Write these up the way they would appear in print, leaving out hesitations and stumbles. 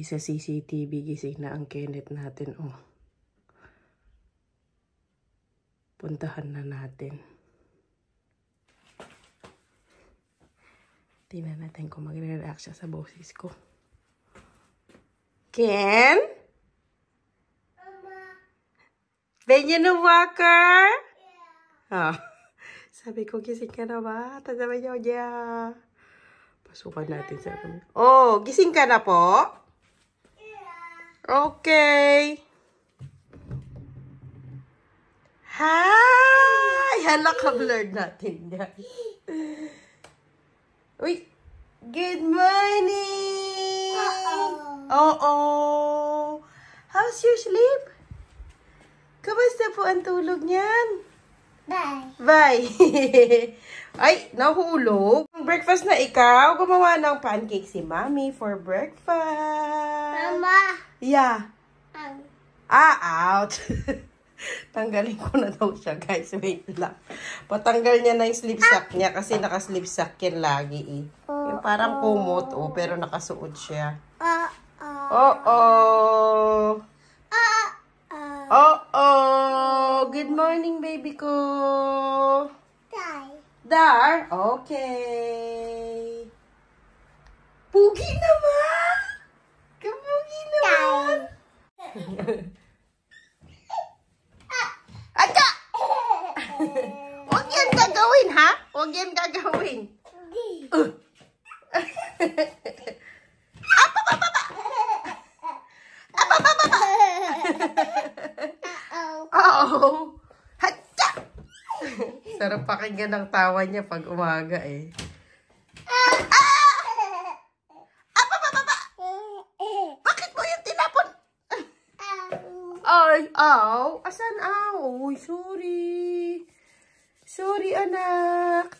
sa CCTV, gising na ang Kenneth natin. Oh. Puntahan na natin. Tingnan natin kung magre-react siya sa boses ko. Ken? Mama. Benjamin Walker? Yeah. Oh. Sabi ko, gising ka na ba? Tadama niyo niya. Pasukan natin sa kami. Oh, gising ka na po? Okay. Hi! Hala ka blurred natin yan. Uy! Good morning! Uh-oh! How's your sleep? Kamusta po ang tulog niyan? Bye! Bye! Ay, nahulog. Breakfast na ikaw. Gumawa ng pancake si Mommy for breakfast. Mama! Yeah. Out. Tanggalin ko na daw siya, guys. Wait lang. Patanggal niya na yung slipsack niya kasi naka-slipsack yan lagi eh. Yung parang kumot, oh, pero nakasuot siya. Oh-oh. Oh-oh. Good morning, baby ko. Dar? Okay. Pugi naman. Kapugi naman. Acha! Huwag yan gagawin, ha? Huwag yan gagawin. Apa-apa-apa! Apa-apa-apa! Oh! Hacha! Sarap pakinggan ang tawa niya pag umaga eh. Apa-apa-apa! Bakit mo yung tinapon? Ay, aw. Asan aw? Uy, sorry. Sorry, anak.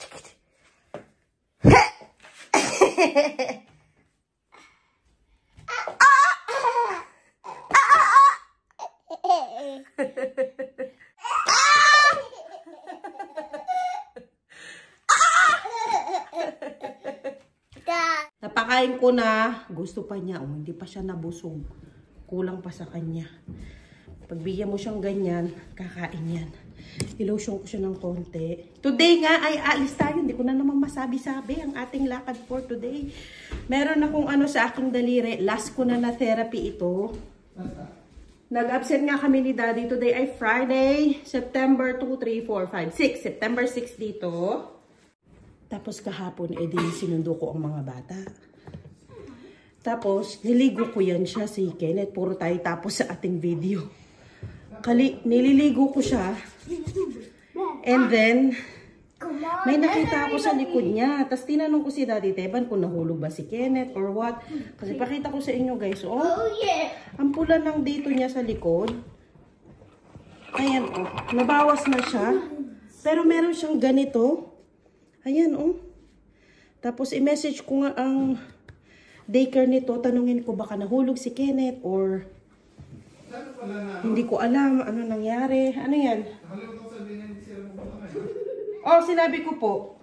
Napakain ko na. Gusto pa niya. Oh, hindi pa siya nabusog. Kulang pa sa kanya. Pagbigyan mo siyang ganyan, kakain yan. Ilotion ko siya ng konti. Today nga ay alis tayo. Hindi ko na naman masabi-sabi ang ating lakad for today. Meron akong ano sa aking daliri. Last ko na therapy ito. Nag-absent nga kami ni Daddy. Today ay Friday, September 2, 3, 4, 5, 6. September 6 dito. Tapos kahapon, edi sinundo ko ang mga bata. Tapos, niligo ko yan siya si Kenneth. Puro tayo tapos sa ating video. Nililigo ko siya. And then, may nakita ako sa likod niya. Tapos tinanong ko si Daddy Teban kung nahulog ba si Kenneth or what. Kasi pakita ko sa inyo guys. Oh, ang pula ng dito niya sa likod. Ayan oh. Nabawas na siya. Pero meron siyang ganito. Ayan oh. Tapos i-message ko nga ang daycare nito. Tanungin ko baka nahulog si Kenneth or hindi ko alam ano nangyari. Ano yan? Oh, sinabi ko po.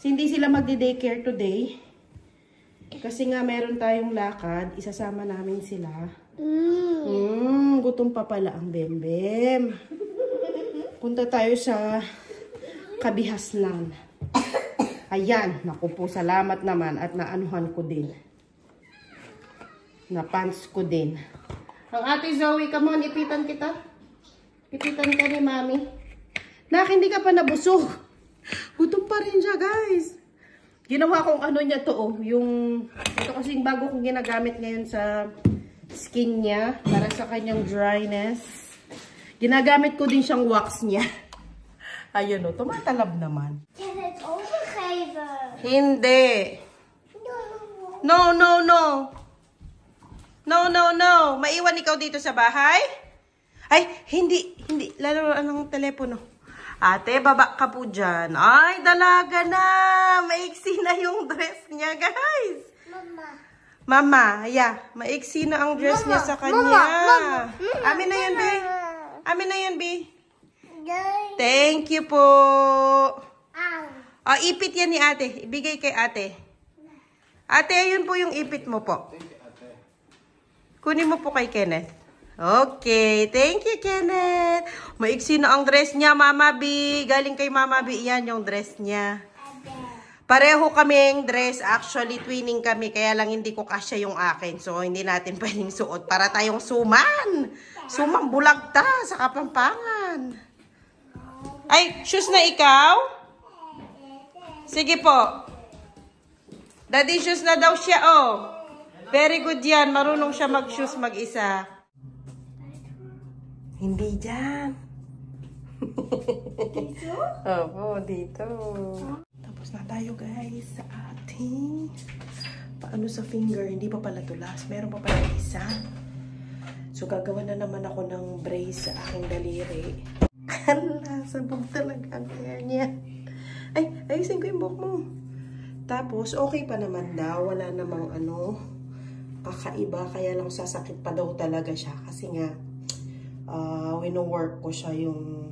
Hindi sila magdi-daycare today. Kasi nga meron tayong lakad. Isasama namin sila. Gutom pa pala ang Bembem. Punta tayo sa Kabihasnan. Ayan. Naku po, salamat naman. At naanuhan ko din. Na-pants ko din. Ang ate Zoe, come on, ipitan kita. Ipitan ka ni Mami. Nak, hindi ka pa nabusog. Gutom pa rin siya, guys. Ginawa kong ano niya to, oh. Ito kasing bago kong ginagamit ngayon sa skin niya. Para sa kanyang dryness. Ginagamit ko din siyang wax niya. Ayun, oh. Tumatalab naman. Hindi. No, no, no. No, no, no. Maiwan ikaw dito sa bahay? Ay, hindi. Lalo ang telepono. Ate, baba ka po dyan. Ay, dalaga na. Maiksi na yung dress niya, guys. Mama, yeah. Maiksi na ang dress niya sa kanya. Amin na yan, be. Amin na yan, be. Thank you po. Oh, ipit yan ni ate. Ibigay kay ate. Ate, ayun po yung ipit mo po. Kunin mo po kay Kenneth. Okay. Thank you, Kenneth. Maiksi na ang dress niya, Mama B. Galing kay Mama B. Yan yung dress niya. Pareho kaming dress. Actually, twinning kami. Kaya lang hindi ko kasya yung akin. So, hindi natin pwedeng suot. Para tayong suman. Sumang bulagta sa Kapampangan. Ay, shoes na ikaw? Sige po. Daddy shoes na daw siya, oh. Very good yan. Marunong siya mag-shoes mag-isa. Hindi dyan. Dito? Opo, dito. Tapos na tayo guys sa ating paano sa finger. Hindi pa pala tulas. Meron pa pala isa. So gagawa na naman ako ng brace sa aking daliri. Hala, sabog talaga ang hair niya. Ay, ayusin ko yung buhok mo. Tapos okay pa naman daw. Wala namang kakaiba. Kaya lang sasakit pa daw talaga siya. Kasi nga wino-work ko siya yung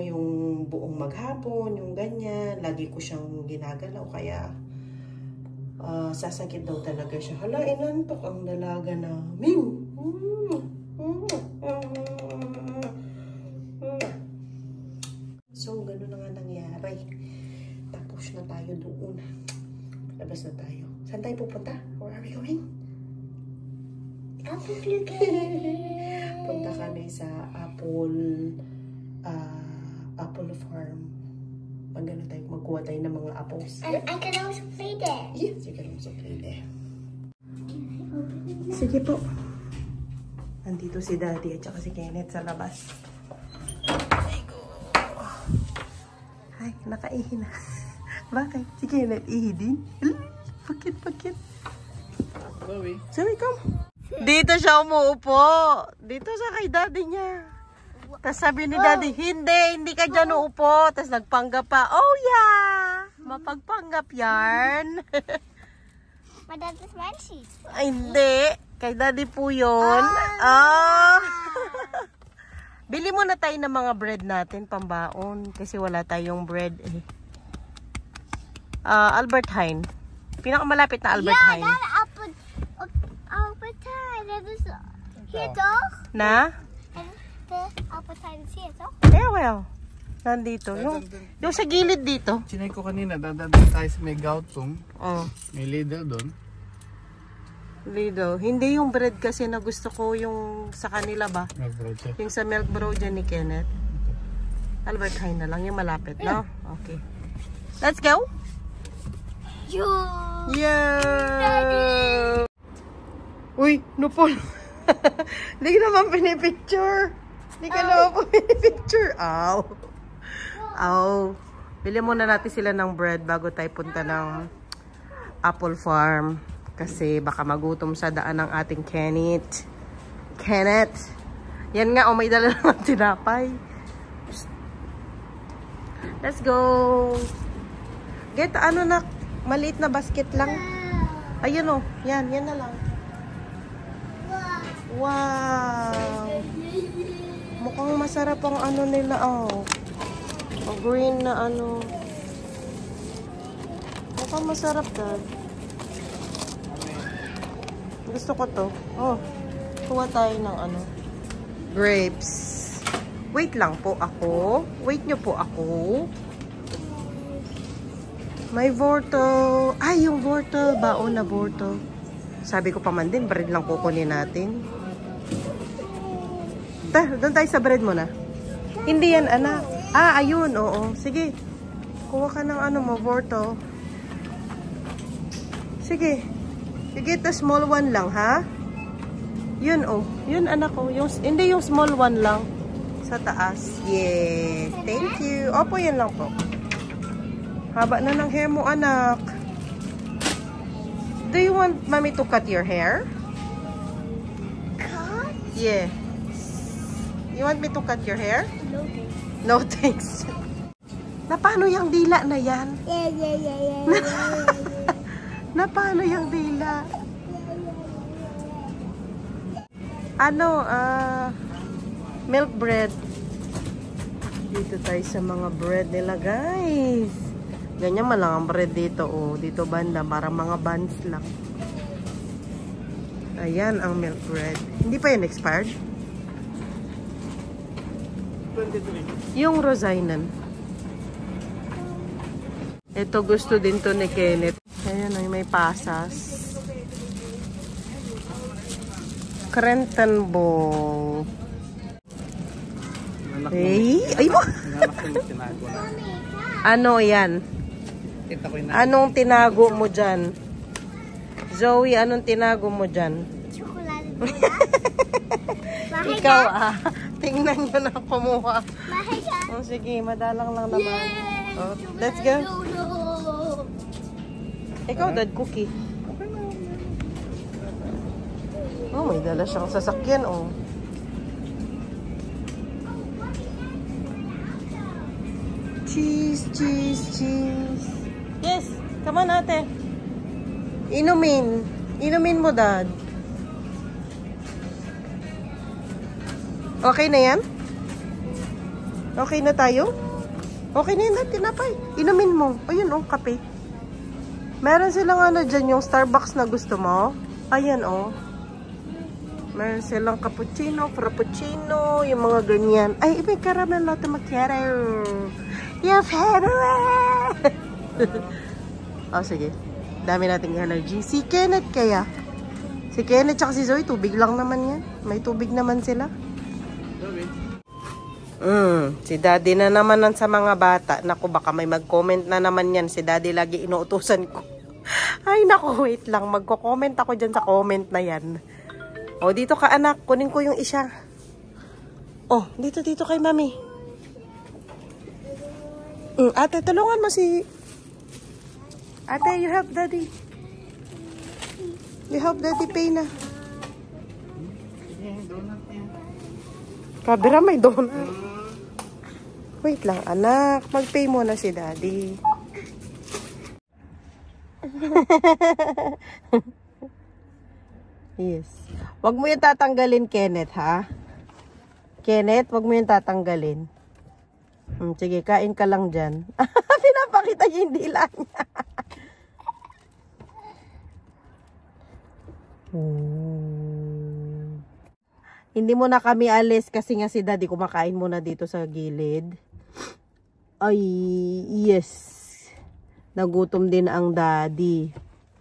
yung buong maghapon, yung ganyan. Lagi ko siyang ginagalaw, kaya sasakit daw talaga siya. Hala, inantok ang dalaga namin. So, gano'n na nga nangyari. Tapos na tayo doon. Labas na tayo. Saan tayo pupunta? Where are we going? Apple Punta kami sa Apple Farm. Magkuha tayo ng mga apples. And I can also play there. Yes, you can also play there. Sige po. Andito si Daddy at saka si Kenneth sa labas. Ay, nakaihi na. Bakit? Si Kenneth, ihi din? Bakit? Zoe, come. Dito siya umuupo. Dito sa kay Daddy niya. Tapos sabi ni Daddy, hindi ka dyan uupo. Tapos nagpanggap pa, oh yeah! Mapagpanggap yarn. My dad is Manchi. Ay, hindi. Kay Daddy po yun. Bili muna tayo ng mga bread natin, pambaon. Kasi wala tayong bread eh. Albert Heijn. Pinakamalapit na Albert Heijn. Yeah, Albert Heijn. Dat is hier toch? Na? De Albert Heijn is hier toch? Yeah, well. Nandito. Yung sa gilid dito. Chinay ko kanina, dadaan tayo sa may Gautong. Oh. May Lidl doon. Lidl. Hindi yung bread kasi na gusto ko yung sa kanila ba? Milk bread siya. Yung sa milk bread dyan ni Kenneth. Albert Heijn na lang. Yung malapit, no? Okay. Let's go! Yeah! Uy, Nupol. Hindi ka naman pinipicture. Hindi ka naman pinipicture. Ow. Ow. Bili muna natin sila ng bread bago tayo punta ng Apple Farm. Kasi baka magutom sa daan ng ating Kenneth. Yan nga, may dala naman tinapay. Let's go. Get, na, maliit na basket lang. Ayun yan na lang. Wow. Mukhang masarap ang nila, Ang green na Mukhang masarap, Dad. Gusto ko to. Kuha tayo ng grapes. Wait lang po ako. Wait nyo po ako. May Vorto. Ay, yung Vorto. Baon na Vorto. Sabi ko pa man din, bread lang kukunin natin. Doon tayo sa bread muna. Hindi yan, anak. Ayun, oo. Sige. Kuha ka ng mo, Vorto. Sige. Sige, the small one lang, ha? Yun, Yun, anak ko. Hindi yung small one lang. Sa taas. Yes. Thank you. Opo, yan lang po. Haba na ng hair mo, anak. Do you want mommy to cut your hair? Cut? Yeah. You want me to cut your hair? No thanks. No thanks. Na paano yung dila na yan? Yeah. Na paano yung dila? Milk bread. Dito tayo sa mga bread nila, guys. Ganyan man lang ang bread dito, Dito banda, para mga buns lang. Ayan ang milk bread. Hindi pa yan expired? 23. Yung Rosainan. Ito gusto din to ni Kenneth. Ayan, may pasas. Crentenball. Hey! Ay mo! Ano yan? Anong tinago mo dyan? Zoe, anong tinago mo dyan? Chocolate. Ikaw tingnan nyo na kumuha. Bahay ka. Oh, sige, madalang lang naman. Oh, let's go. Ikaw, dad cookie. Oh, may dala siyang sasakyan, oh. Cheese, cheese, cheese. Yes, come on, ate. Inumin. Inumin mo, dad. Okay na yan? Okay na tayo? Okay na yan, tinapay. Inumin mo. Ayun, oh, kape. Meron silang ano dyan, yung Starbucks na gusto mo. Ayan, oh. Meron silang cappuccino, frappuccino, yung mga ganyan. Ay, may caramel latte macchiato. Your favorite! Oh, sige. Dami nating energy. Si Kenneth kaya. Si Kenneth tsaka si Zoe, tubig lang naman yan. May tubig naman sila. Si Daddy na naman sa mga bata. Naku, baka may mag-comment na naman yan. Si Daddy lagi inuutusan ko. Ay, naku, wait lang. Magko-comment ako dyan sa comment na yan. O, dito ka anak. Kunin ko yung isa. Oh, dito kay mami. Ate, tulungan mo si... Ate, you help Daddy. You help Daddy pay na. Kabira, may donut. Wait lang, anak. Mag-pay muna si Daddy. Yes. Wag mo yung tatanggalin, Kenneth, ha? Kenneth, wag mo yung tatanggalin. Sige, kain ka lang dyan. Pinapakita yung dila niya. Hindi mo na kami alis kasi nga si Daddy kumakain muna dito sa gilid. Ay, yes. Nagutom din ang Daddy.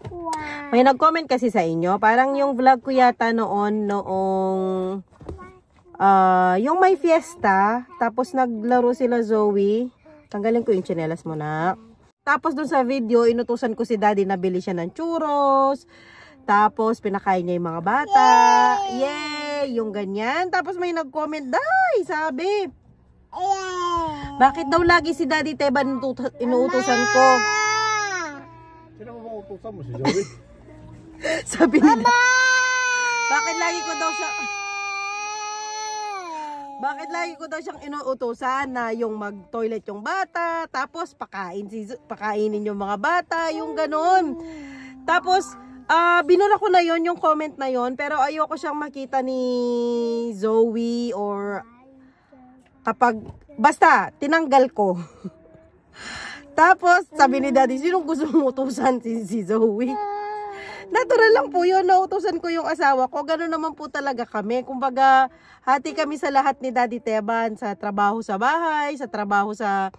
Wow. May nag-comment kasi sa inyo. Parang yung vlog ko yata noong yung may fiesta. Tapos naglaro sila Zoe. Tanggalin ko yung tsinelas mo na. Tapos dun sa video, inutusan ko si Daddy na bili siya ng churros. Tapos pinakain niya yung mga bata. Yay! Yung ganyan. Tapos may nag-comment, Day, sabi. Bakit daw lagi si Daddy Teban inuutusan ko? Sino mo bang utusan mo si Joey? Sabi nila. Bakit lagi ko daw siya... Bakit lagi ko daw siyang inuutusan na yung mag-toilet yung bata, tapos pakainin yung mga bata, yung ganun. Tapos, binura ko na yon yung comment na yon, pero ayoko siyang makita ni Zoe or kapag, basta, tinanggal ko. Tapos, sabi ni Daddy, sinong gusto mong utusan? Si Zoe. Natural lang po yun, nautusan ko yung asawa ko. Gano'n naman po talaga kami. Kumbaga, hati kami sa lahat ni Daddy Teban. Sa trabaho sa bahay, sa trabaho sa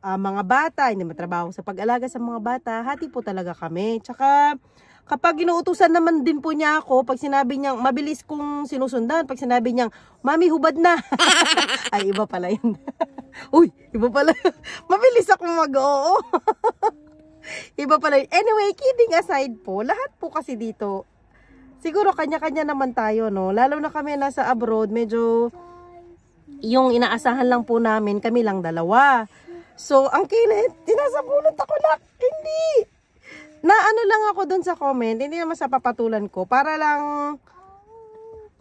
mga bata, hindi matrabaho sa pag-alaga sa mga bata. Hati po talaga kami. Tsaka, kapag inuutusan naman din po niya ako, pag sinabi niyang, mabilis kong sinusundan. Pag sinabi niyang, Mami, hubad na. Ay, iba pala yun. Uy, iba pala. Mabilis akong mag-oo. Iba pala yun. Anyway, kidding aside po, lahat po kasi dito, siguro kanya-kanya naman tayo, no? Lalo na kami nasa abroad, medyo, yung inaasahan lang po namin, kami lang dalawa. So, ang kilit, tinasabunot ako na, hindi. Na ano lang ako dun sa comment, hindi naman sa papatulan ko, para lang,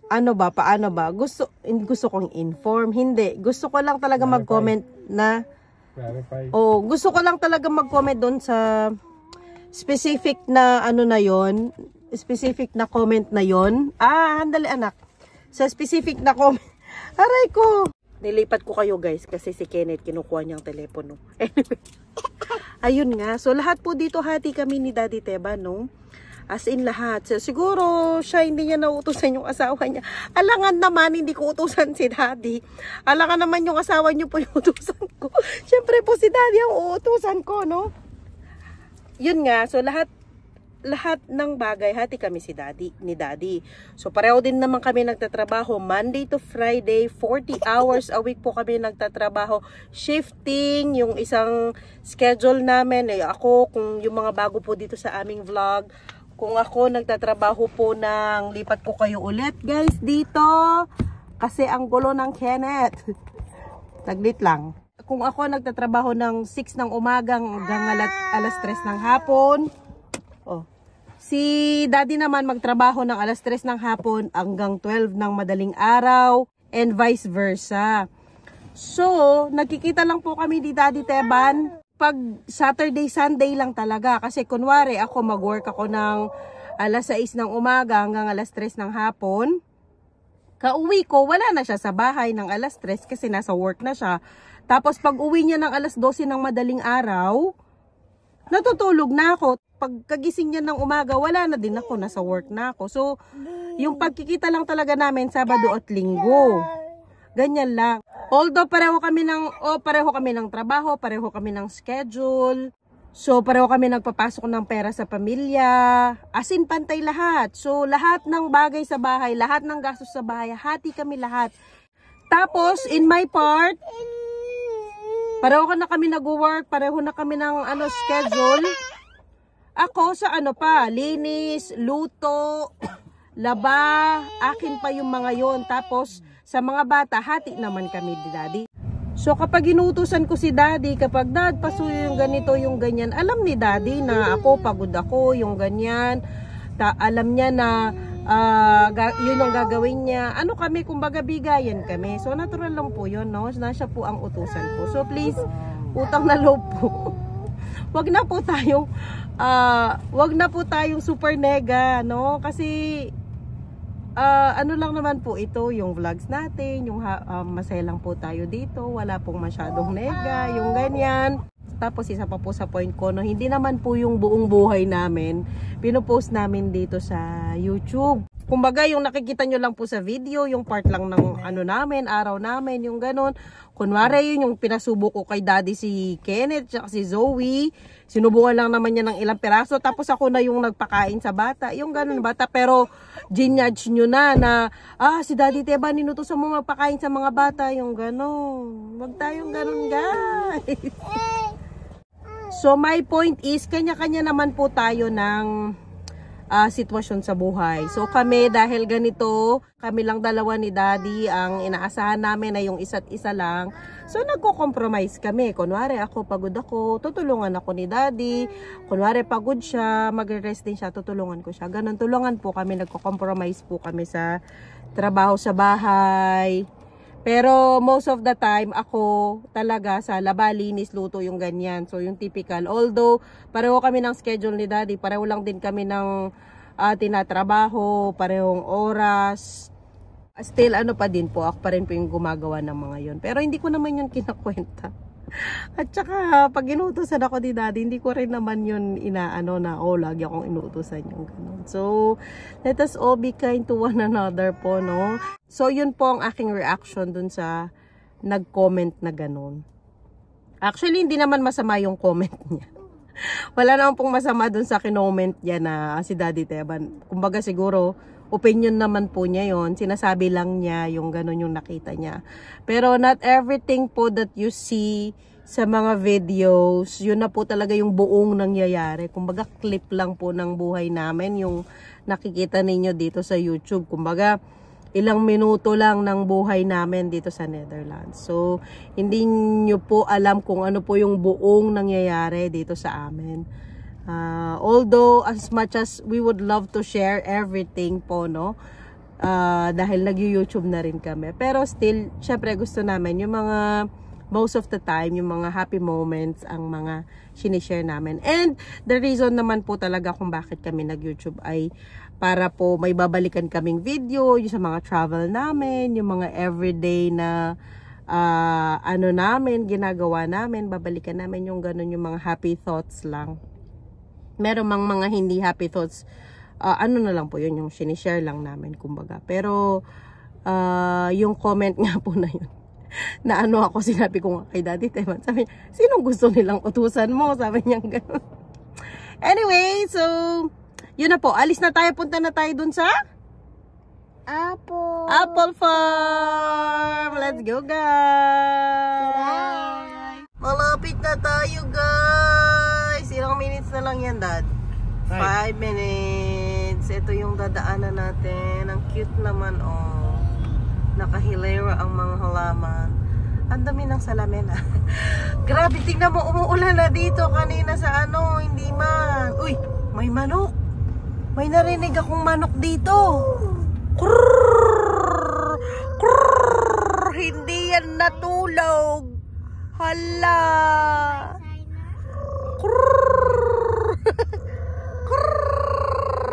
ano ba, paano ba, gusto kong inform, hindi. Gusto ko lang talaga mag-comment na, oh, gusto ko lang talaga mag-comment doon sa specific na ano na yon, specific na comment na yon. Handali anak. Sa specific na comment. Aray ko. Nilipat ko kayo guys kasi si Kenneth kinukuha niyang telepono. Anyway. Ayun nga. So lahat po dito hati kami ni Daddy Teban, no. As in lahat. So, siguro siya hindi niya nauutusan yung asawa niya. Alangan naman, hindi ko utusan si daddy. Alangan naman yung asawa niyo po yung utusan ko. Siyempre po si daddy ang uutusan ko, no? Yun nga, so lahat ng bagay, hati kami ni daddy. So pareho din naman kami nagtatrabaho. Monday to Friday, 40 hours a week po kami nagtatrabaho. Shifting, yung isang schedule namin. Ako, kung yung mga bago po dito sa aming vlog, kung ako nagtatrabaho po ng lipat ko kayo ulit guys dito. Kasi ang gulo ng Kenneth. Saglit lang. Kung ako nagtatrabaho ng 6 ng umaga hanggang alas 3 ng hapon. Oh. Si daddy naman magtrabaho ng alas 3 ng hapon hanggang 12 ng madaling araw and vice versa. So, nagkikita lang po kami ni Daddy Teban pag Saturday, Sunday lang talaga. Kasi kunwari ako mag-work ako ng alas 6 ng umaga hanggang alas 3 ng hapon. Kauwi ko, wala na siya sa bahay ng alas 3 kasi nasa work na siya. Tapos pag uwi niya ng alas 12 ng madaling araw, natutulog na ako. Pagkagising niya ng umaga, wala na din ako, nasa work na ako. So, yung pagkikita lang talaga namin Sabado at Linggo. Ganyan lang. Although pareho kami ng trabaho, pareho kami ng schedule. So, pareho kami nagpapasok ng pera sa pamilya. As in, pantay lahat. So, lahat ng bagay sa bahay, lahat ng gastos sa bahay, hati kami lahat. Tapos, in my part, pareho na kami nag-work, pareho na kami ng schedule. Ako sa linis, luto, laba, akin pa yung mga yon. Tapos sa mga bata, hati naman kami ni daddy. So kapag inutusan ko si daddy, kapag dad, pasuyo yung ganito, yung ganyan, alam ni daddy na ako, pagod ako, yung ganyan. Alam niya na yun ang gagawin niya. Kami, kumbaga bigayan kami. So natural lang po yun, no? Siya po ang utusan ko. So please, utang na loob po. Wag na po tayong super nega, no? Kasi lang naman po ito, yung vlogs natin, yung masaya lang po tayo dito, wala pong masyadong nega, yung ganyan. Tapos isa pa po sa point ko, no, hindi naman po yung buong buhay namin pinopost namin dito sa YouTube. Kumbaga, yung nakikita nyo lang po sa video, yung part lang ng namin, araw namin, yung ganon. Kunwari yun, yung pinasubo ko kay daddy si Kenneth, tsaka si Zoe. Sinubukan lang naman niya ng ilang peraso. Tapos ako na yung nagpakain sa bata. Yung ganon bata. Pero, ginudge nyo na si Daddy Teba, ninutusan mo magpakain sa mga bata. Yung ganon. Wag tayong ganon, guys. So, my point is, kanya-kanya naman po tayo ng sitwasyon sa buhay. So kami, dahil ganito, kami lang dalawa ni daddy, ang inaasahan namin na yung isa't isa lang. So nagko-compromise kami. Kunwari ako, pagod ako, tutulungan ako ni daddy. Kunwari pagod siya, magre-rest din siya, tutulungan ko siya. Ganon, tulungan po kami, nagko-compromise po kami sa trabaho sa bahay. Pero most of the time, ako talaga sa laba, linis, luto, yung ganyan. So yung typical. Although, pareho kami ng schedule ni daddy. Pareho lang din kami ng tinatrabaho, parehong oras. Still, pa din po. Ako pa rin po yung gumagawa ng mga yon. Pero hindi ko naman yun kinakwenta. At saka, pag inuutosan ako ni daddy, hindi ko rin naman yun lagi akong inuutosan yung ganun. So, let us all be kind to one another po, no? So, yun po ang aking reaction dun sa nag-comment na ganun. Actually, hindi naman masama yung comment niya. Wala naman pong masama dun sa kinoment niya na si Daddy Teban. Kumbaga siguro, opinion naman po niya yon. Sinasabi lang niya yung ganun yung nakita niya. Pero not everything po that you see sa mga videos, yun na po talaga yung buong nangyayari. Kumbaga clip lang po ng buhay namin yung nakikita ninyo dito sa YouTube. Kumbaga ilang minuto lang ng buhay namin dito sa Netherlands. So hindi nyo po alam kung ano po yung buong nangyayari dito sa amin. Although as much as we would love to share everything po, no, dahil nag-YouTube na rin kami, pero still syempre gusto namin yung mga most of the time yung mga happy moments ang mga sinishare namin. And the reason naman po talaga kung bakit kami nag-YouTube ay para po may babalikan kaming video yung sa mga travel namin, yung mga everyday na namin, ginagawa namin, babalikan namin yung ganun, yung mga happy thoughts lang. Meron mga hindi happy thoughts ano na lang po yun, yung sinishare lang namin, kumbaga. Pero, yung comment nga po na yun, na ano ako, sinabi ko nga kay Daddy Teman, sabi niya, sinong gusto nilang utusan mo? Sabi niya gano'n. Anyway, so, yun na po, alis na tayo, punta na tayo dun sa Apple Farm. Let's go, guys. Malapit na tayo, guys. Ilang minutes na lang yan, Dad? 5 minutes. Ito yung dadaanan natin. Ang cute naman, oh. Nakahilera ang mga halaman. Ang dami ng salamin, ah. Grabe, tingnan mo, umuulan na dito kanina sa ano, hindi man. Uy, may manok. May narinig akong manok dito. Krrrr, krrrr, hindi yan natulog. Hala. Krrrr, krrrr,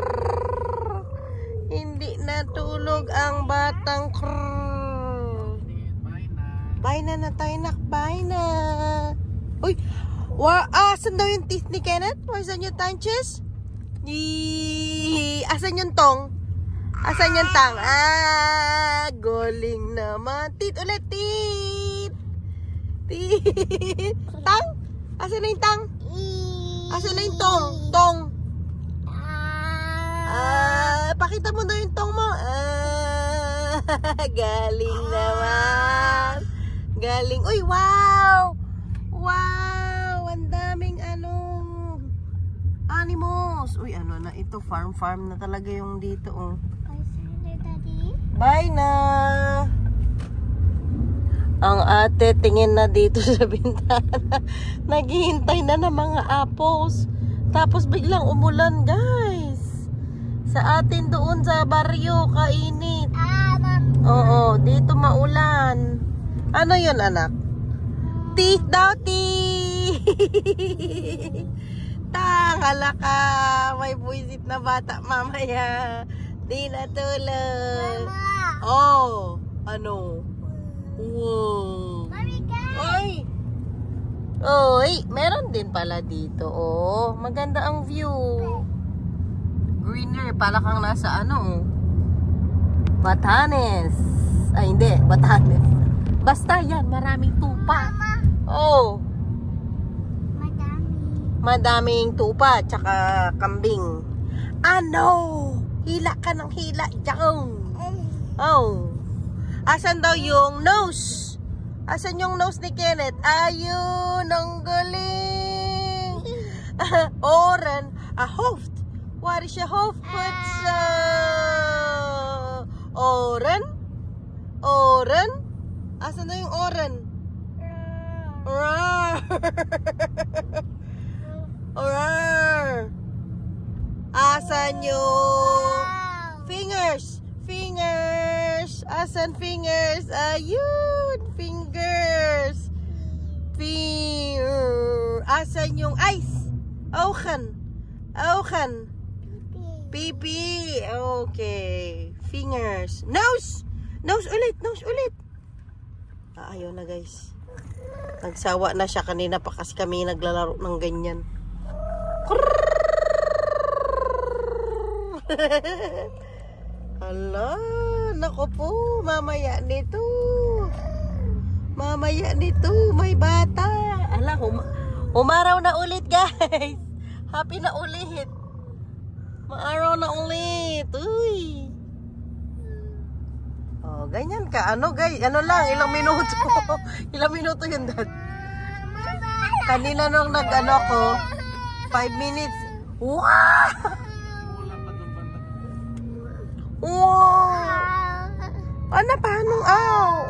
hindi natulog ang batang krrrr. Bye na tayo, nak. Bye na. Uy, asan daw yung teeth ni Kenneth? Asan yung tanches? Asan yung tong? Asan yung tang? Galing naman. Tit ulit, tit. Tit. Tang? Asan na yung tang? Asan na yung tong? Tong. Pakita mo na yung tong mo. Galing naman. Galing. Uy, wow. Wow. Ang daming animals. Uy, ano na ito? Farm na talaga yung dito, oh. Bye na! Ang ate tingin na dito sa bintana. Naghihintay na ng mga apples. Tapos biglang umulan, guys. Sa atin doon sa baryo, kainit. Oo, dito maulan. Ano yun, anak? Teeth daw, teeth! Tangala ka! May buisit na bata mamaya. Di natulog. Oh, ano? Wow. Oy. Oy, meron din pala dito. Oh, maganda ang view. Greener, pala kang nasa ano? Batanes. Ay, hindi, Batanes. Basta yan, maraming tupa. Oh. Madaming tupa, tsaka kambing. Ano? Hila ka ng hila, Jang. Oh. Asan daw yung nose? Asan yung nose ni Kenneth? Ayun, ang galing. Oren, a hoofd. What is your hoofd? Oren? Oren? Asan na yung oren? Oren. Asan yung fingers? Fingers. Asan fingers? Ayun. Fingers. Asan yung eyes? Ogen. Ogen. Pipi. Okay. Fingers. Nose. Nose ulit. Nose ulit. Ayaw na, guys. Nagsawa na siya kanina pa kasi kami naglalaro ng ganyan. Hala, nako po, mamaya nito. Mamaya nito, may bata. Hala, umaraw na ulit, guys. Happy na ulit. Maaraw na ulit. Uy. Oh, ganyan ka. Ano, guys? Ano lang, ilang minuto. Ilang minuto yun, Dad. Kanina nung nag-ano ko, 5 minutes. Wow! Wow! Ano, paano?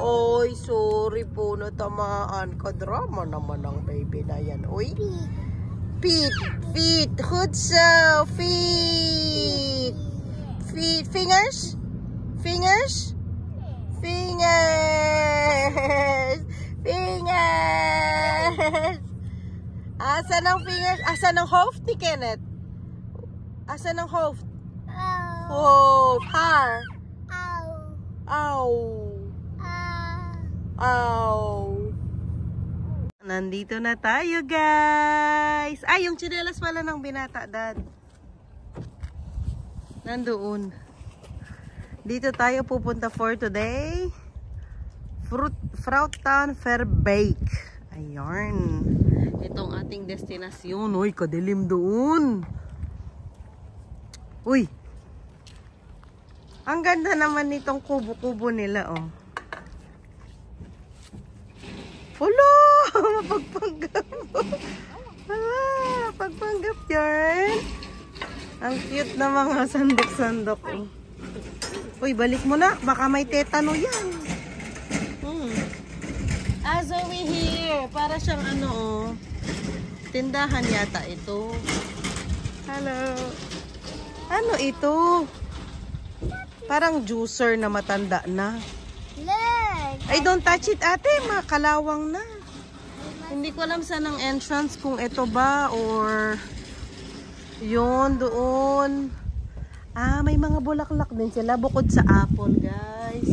Oy, sorry po, natamaan ka. Drama naman ang baby na yan. Oy. Feet. Hutsa. Feet. Fingers. Fingers. Asan ang fingers? Asan ang hoofd ni Kenneth? Asan ang hoofd? Oh, par. Ow. Nandito na tayo, guys. Ay, yung tsinelas pala ng binata, Dad. Nandoon. Dito tayo pupunta for today. Fruitan Fairbank. Ayun. Itong ating destinasyon. Uy, kadilim doon. Uy. Ang ganda naman nitong kubo-kubo nila, oh. Hulo! Mapagpanggap. Hala, mapagpanggap yarn. Ang cute na mga sandok-sandok, oh. Uy, balik mo na. Baka may tetano yan. Zoe here. Para siyang ano, oh. Tindahan yata ito. Hello. Ano ito? Parang juicer na matanda na. Look! Ay, don't touch it, ate. Makalawang na. Hindi ko alam saan ang entrance, kung ito ba or yun, doon. Ah, may mga bulaklak din sila bukod sa apple, guys.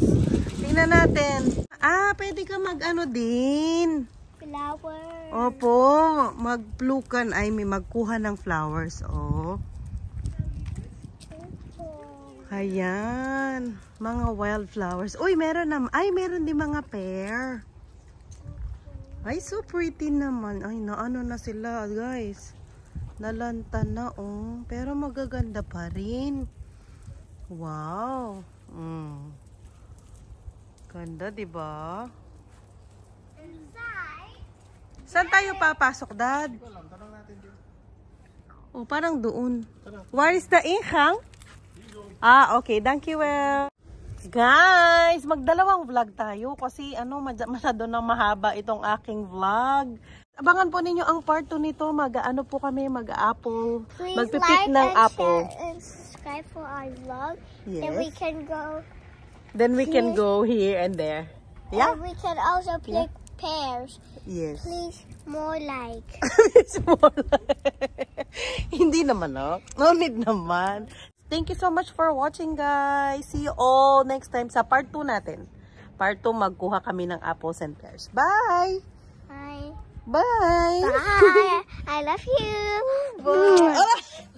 Tingnan natin. Ah, pwede ka mag-ano din. Flower. Opo, magplukan ay may magkuha ng flowers, oh. Ayan, mga wildflowers. Uy, meron naman. Ay, meron din mga pear. Ay, so pretty naman. Ay, naano na sila, guys. Nalanta na, oh. Pero magaganda pa rin. Wow. Ganda, diba? Saan tayo papasok, Dad? Oh, parang doon. Where is the inkhang? Ah, okay. Thank you, well. Guys, magdalawang vlog tayo kasi ano, masyado nang mahaba itong aking vlog. Abangan po ninyo ang part 2 nito. Mag-ano po kami, mag-apple. Magpipik ng apple. And subscribe for our vlog. Yes. Then we can go here and there. Yeah? And we can also pick pears. Yes. Please, more like. Hindi naman, no? No need naman. Thank you so much for watching, guys. See you all next time sa part 2 natin. Part 2, magkuha kami ng apples and pears. Bye! Bye. Bye! Bye. I love you. Bye.